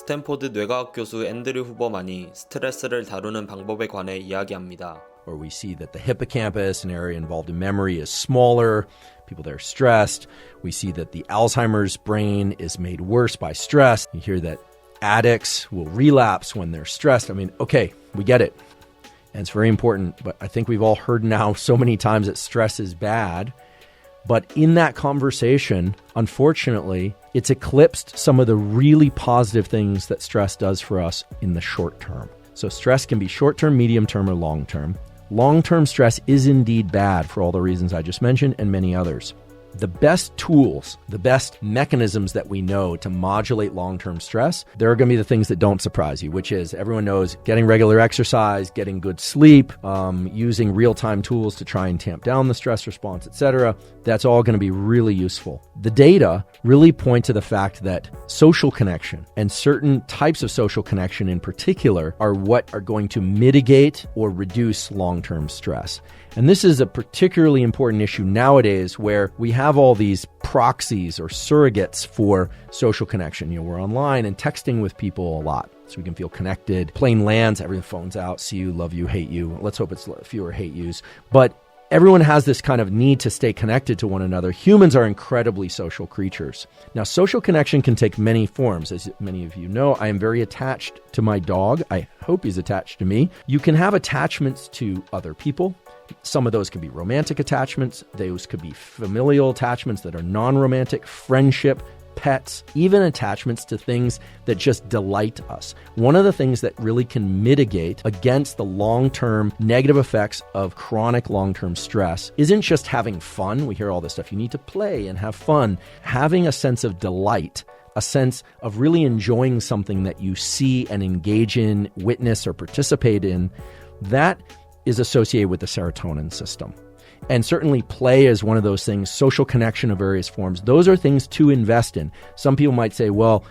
스탠포드 뇌과학 교수 앤드류 후버만이 스트레스를 다루는 방법에 관해 이야기합니다. Or we see that the hippocampus, an area involved in memory, is smaller. People that are stressed. We see that the Alzheimer's brain is made worse by stress. You hear that addicts will relapse when they're stressed. I mean, okay, we get it. And it's very important, but I think we've all heard now so many times that stress is bad. But in that conversation, unfortunately, it's eclipsed some of the really positive things that stress does for us in the short term. So stress can be short-term, medium-term, or long-term. Long-term stress is indeed bad for all the reasons I just mentioned and many others. The best tools, the best mechanisms that we know to modulate long-term stress, there are going to be the things that don't surprise you, which is everyone knows getting regular exercise, getting good sleep, using real-time tools to try and tamp down the stress response, etc. That's all going to be really useful. The data really point to the fact that social connection and certain types of social connection in particular are what are going to mitigate or reduce long-term stress. And this is a particularly important issue nowadays where we have all these proxies or surrogates for social connection. You know, we're online and texting with people a lot so we can feel connected. Plane lands, every phone's out, see you, love you, hate you. Let's hope it's fewer hate yous. But everyone has this kind of need to stay connected to one another. Humans are incredibly social creatures. Now, social connection can take many forms. As many of you know, I am very attached to my dog. I hope he's attached to me. You can have attachments to other people. Some of those could be romantic attachments. Those could be familial attachments that are non-romantic, friendship, pets, even attachments to things that just delight us. One of the things that really can mitigate against the long-term negative effects of chronic long-term stress isn't just having fun. We hear all this stuff. You need to play and have fun. Having a sense of delight, a sense of really enjoying something that you see and engage in, witness, or participate in, that is associated with the serotonin system. And certainly play is one of those things, social connection of various forms. Those are things to invest in. Some people might say, well,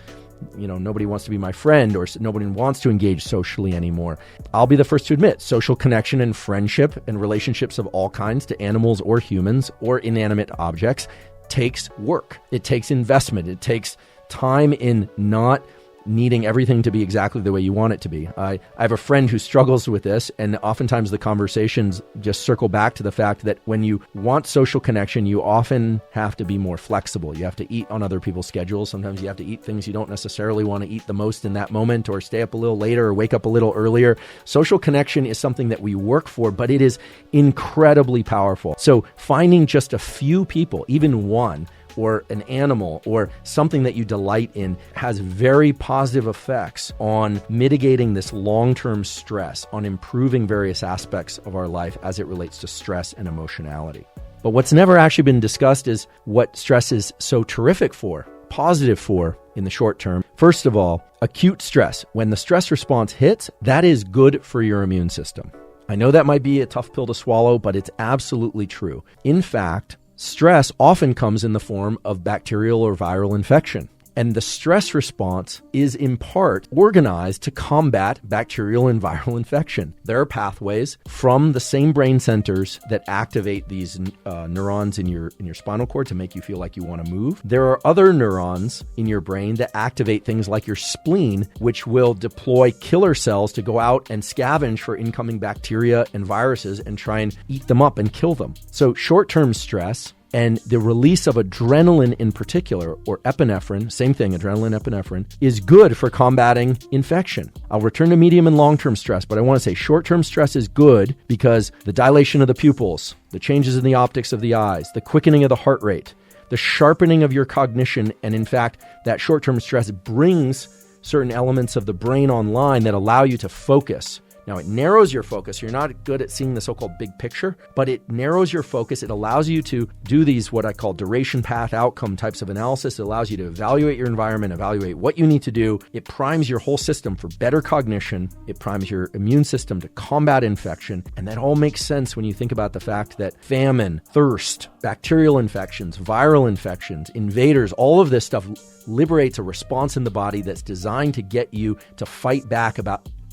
you know, nobody wants to be my friend or nobody wants to engage socially anymore. I'll be the first to admit, social connection and friendship and relationships of all kinds to animals or humans or inanimate objects takes work. It takes investment. It takes time in not needing everything to be exactly the way you want it to be. I have a friend who struggles with this, and oftentimes the conversations just circle back to the fact that when you want social connection, you often have to be more flexible. You have to eat on other people's schedules. Sometimes you have to eat things you don't necessarily want to eat the most in that moment, or stay up a little later, or wake up a little earlier. Social connection is something that we work for, but it is incredibly powerful. So finding just a few people, even one, or an animal, or something that you delight in has very positive effects on mitigating this long-term stress, on improving various aspects of our life as it relates to stress and emotionality. But what's never actually been discussed is what stress is so terrific for, positive for in the short term. First of all, acute stress. When the stress response hits, that is good for your immune system. I know that might be a tough pill to swallow, but it's absolutely true. In fact, stress often comes in the form of bacterial or viral infection. And the stress response is in part organized to combat bacterial and viral infection. There are pathways from the same brain centers that activate these neurons in your spinal cord to make you feel like you want to move. There are other neurons in your brain that activate things like your spleen, which will deploy killer cells to go out and scavenge for incoming bacteria and viruses and try and eat them up and kill them. So short-term stress and the release of adrenaline in particular, or epinephrine, same thing, adrenaline, epinephrine, is good for combating infection. I'll return to medium and long-term stress, but I want to say short-term stress is good because the dilation of the pupils, the changes in the optics of the eyes, the quickening of the heart rate, the sharpening of your cognition, and in fact, that short-term stress brings certain elements of the brain online that allow you to focus. Now, it narrows your focus. You're not good at seeing the so-called big picture, but it narrows your focus. It allows you to do these, what I call duration path outcome types of analysis. It allows you to evaluate your environment, evaluate what you need to do. It primes your whole system for better cognition. It primes your immune system to combat infection. And that all makes sense when you think about the fact that famine, thirst, bacterial infections, viral infections, invaders, all of this stuff liberates a response in the body that's designed to get you to fight back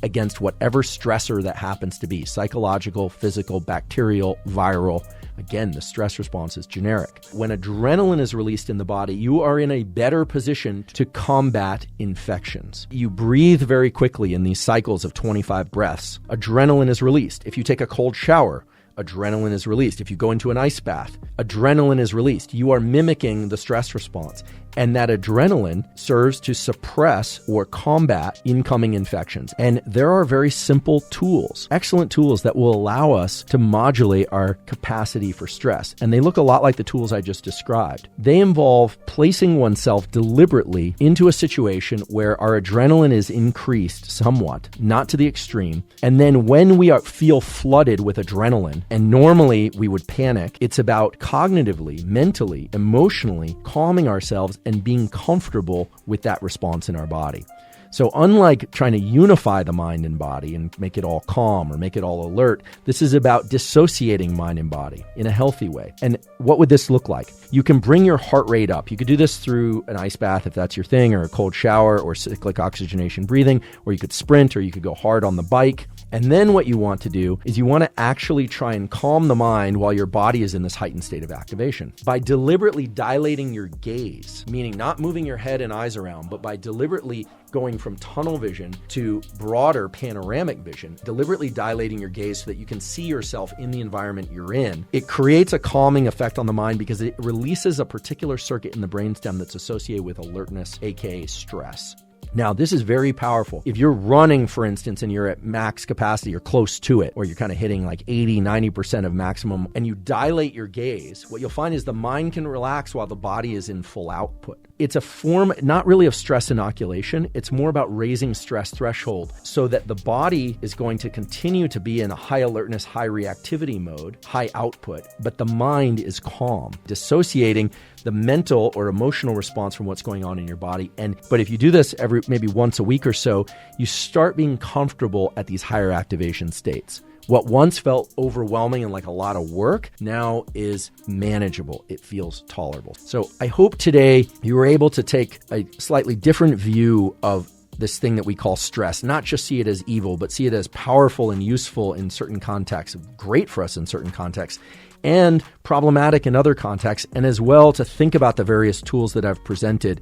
against whatever stressor that happens to be, psychological, physical, bacterial, viral. Again, the stress response is generic. When adrenaline is released in the body, you are in a better position to combat infections. You breathe very quickly in these cycles of 25 breaths. Adrenaline is released. If you take a cold shower, adrenaline is released. If you go into an ice bath, adrenaline is released. You are mimicking the stress response. And that adrenaline serves to suppress or combat incoming infections. And there are very simple tools, excellent tools that will allow us to modulate our capacity for stress. And they look a lot like the tools I just described. They involve placing oneself deliberately into a situation where our adrenaline is increased somewhat, not to the extreme. And then when we feel flooded with adrenaline, and normally we would panic, it's about cognitively, mentally, emotionally calming ourselves and being comfortable with that response in our body. So unlike trying to unify the mind and body and make it all calm or make it all alert, this is about dissociating mind and body in a healthy way. And what would this look like? You can bring your heart rate up. You could do this through an ice bath if that's your thing, or a cold shower, or cyclic oxygenation breathing, or you could sprint, or you could go hard on the bike. And then what you want to do is you want to actually try and calm the mind while your body is in this heightened state of activation. By deliberately dilating your gaze, meaning not moving your head and eyes around, but by deliberately going from tunnel vision to broader panoramic vision, deliberately dilating your gaze so that you can see yourself in the environment you're in, it creates a calming effect on the mind because it releases a particular circuit in the brainstem that's associated with alertness, aka stress. Now, this is very powerful. If you're running, for instance, and you're at max capacity or close to it, or you're kind of hitting like 80, 90% of maximum, and you dilate your gaze, what you'll find is the mind can relax while the body is in full output. It's a form, not really of stress inoculation. It's more about raising stress threshold so that the body is going to continue to be in a high alertness, high reactivity mode, high output, but the mind is calm, dissociating the mental or emotional response from what's going on in your body. But if you do this maybe once a week or so, you start being comfortable at these higher activation states. What once felt overwhelming and like a lot of work now is manageable. It feels tolerable. So I hope today you were able to take a slightly different view of this thing that we call stress, not just see it as evil, but see it as powerful and useful in certain contexts, great for us in certain contexts, and problematic in other contexts, and as well to think about the various tools that I've presented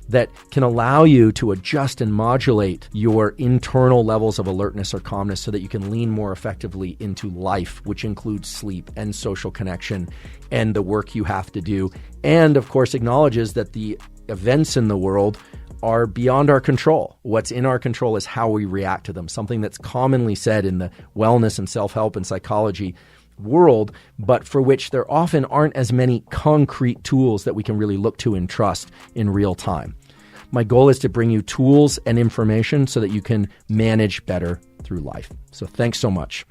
that can allow you to adjust and modulate your internal levels of alertness or calmness so that you can lean more effectively into life, which includes sleep and social connection and the work you have to do. And of course, acknowledges that the events in the world are beyond our control. What's in our control is how we react to them, something that's commonly said in the wellness and self-help and psychology world, but for which there often aren't as many concrete tools that we can really look to and trust in real time. My goal is to bring you tools and information so that you can manage better through life. So thanks so much.